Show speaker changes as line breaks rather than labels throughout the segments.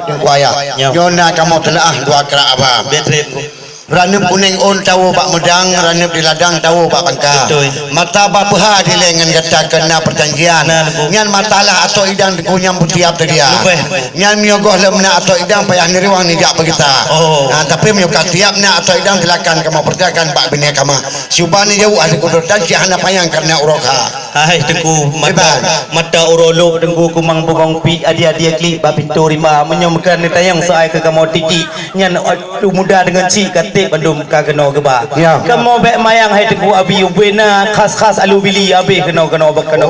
yang kuaya nyona kamu telah dua kerak apa
betrep
ranep kuning on tahu bak medang ranep di ladang tahu bak bangka mata bapaha di lengan kata kena perjanjian nyan matalah atau idang dikunyam butiap tadi ya nyan miogoh lemna atau idang payah niriwang nijak begita tapi miokah tiap na atau idang silakan kamu percayakan bak bini kamu siubani jauh ada kudur dan jahana payang karena uroka
hai tengku mata urolo tengku kumang bugong pi adia klik bak pintu rima menyomkan ni tayang saai ke kamu tiki nyan muda dengan ci katip bandum ka kena ke ba kamu bek mayang hai tengku abi ubena khas alu bili abi kena bak kena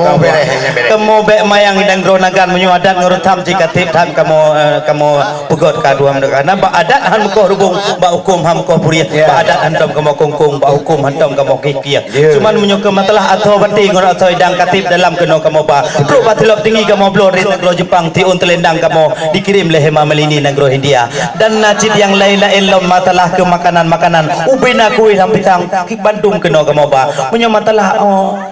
kamu bek mayang indang gronagan menyu adat ngurutam ci katip tham kamu pugot ka duam dekana ba adat han ko rubung ba hukum ham ko puriat ba adat hantam kamu kongkong ba hukum hantam kamu kikiak cuman menyu ke matalah atau bati ngor atau idang katip dalam kena kamu ba pro batilop tinggi kamu blor di negro Jepang tiun telendang kamu dikirim oleh Hema Melini negro India dan najib yang lain-lain lom matalah ke makanan ubina kuih hampitang Bandung kena kamu ba menyu matalah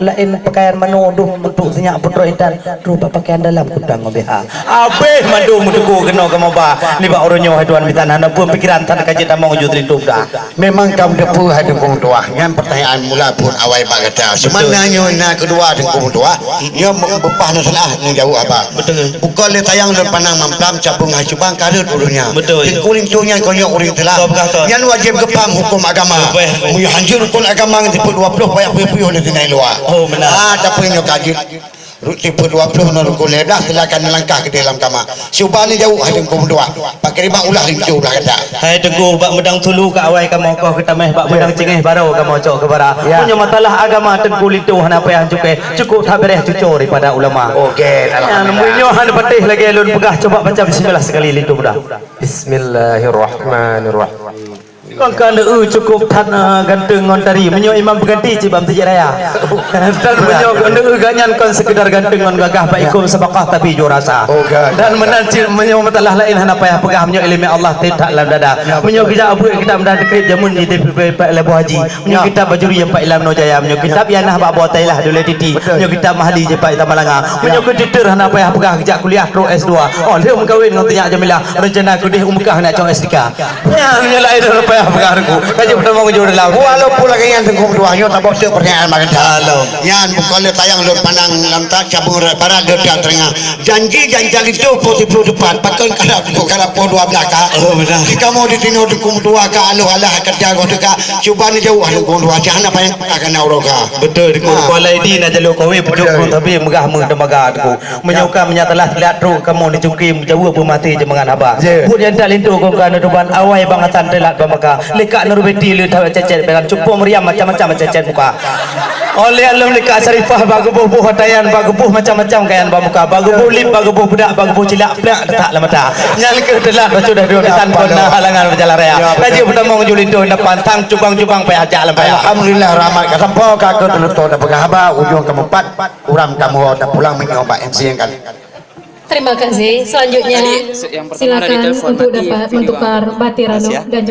lain pakaian manoduh untuk senyak putro intan rupa pakaian dalam kudang obeha abe mandung mutuku kena kamu ba ni ba oronyo haduan bitan hana pun pikiran tan kaji tamong wujud rintum dah
memang kamu depu hadung tua ngan pertanyaan mula pun awal bak kata semana nyona kedua dengkung tua nyo bepah no salah jauh apa
betul
bukan le tayang dan panang mamplam cabung hacubang kada dulunya
betul
kuling tunya konyo uring telah nyan wajib gepam hukum agama mu hancur hukum agama tipu 20 payah puyuh le dinai luar
oh benar
tapi nyo kaji tipu 20 no rukun ledah silakan melangkah ke dalam kamar subani jauh hadung kum dua pakai lima ulah rincu ulah kata
hai tengku bak medang tulu ka awai kamu kau kita meh bak medang cengeh barau kamu cok ke bara punya masalah agama tengku litu hana payah cukup tabereh cucur daripada ulama
okey
alhamdulillah han patih lagi alun pegah coba baca bismillah sekali litu dah
Bismillahirrahmanirrahim.
Kan cukup tan ganteng ngontari menyo imam berganti cibam tejak raya dan menyo ganyan kon sekedar ganteng ngon gagah baikum sabaqah tapi jo rasa dan menancil menyo matalah lain hana payah pegah menyo ilmu Allah tidak dalam dada menyo kita abu kita mendah dekrip jamun di DPP Lebu Haji menyo kita bajuri yang Pak Ilam Nojaya menyo kitab yanah bak bawa tailah dole titi menyo kita mahli je Pak Tamalanga menyo keditur hana payah pegah kejak kuliah pro S2 oh dia mengkawin ngon tanya Jamilah rencana kudih umkah nak cong S3 menyo lain hana payah pengaruhku kaji pertama menjadi dalam
walaupun lagi yang tengkum duanya tak boleh pertanyaan makan dalam yang bukan tayang lor panang lantak cabung para dekat tengah janji itu putih depan pakai kada po dua belaka jika mau ditino tengkum dua ka aluh alah kerja kau dekat cuba ni jauh tengkum dua jangan apa yang akan auroka
betul ku kualai di na jalo kowe pujuk tapi megah megah aku menyuka menyatalah lihat ru kamu dicungkim jauh pemati je mengan haba pun yang talintu kau kan depan awai bangatan telat bamaka lekat nurubeti lu tahu cecet dengan cupu meriam macam-macam cecet muka oleh alam lekat syarifah bagubuh hatayan bagubuh macam-macam kayan bamuka bagubuh lip bagubuh budak bagubuh cilak plak tak lah mata nyal ke telah sudah dua tan kena halangan berjalan raya kaji pertama ngejulin tu depan tang cubang-cubang payah ajak lam payah
alhamdulillah rahmat kasampo kakak teluto dah pegahaba ujung keempat uram kamu dah pulang menyoba MC yang kan.
Terima kasih. Selanjutnya silakan untuk dapat mentukar batirano dan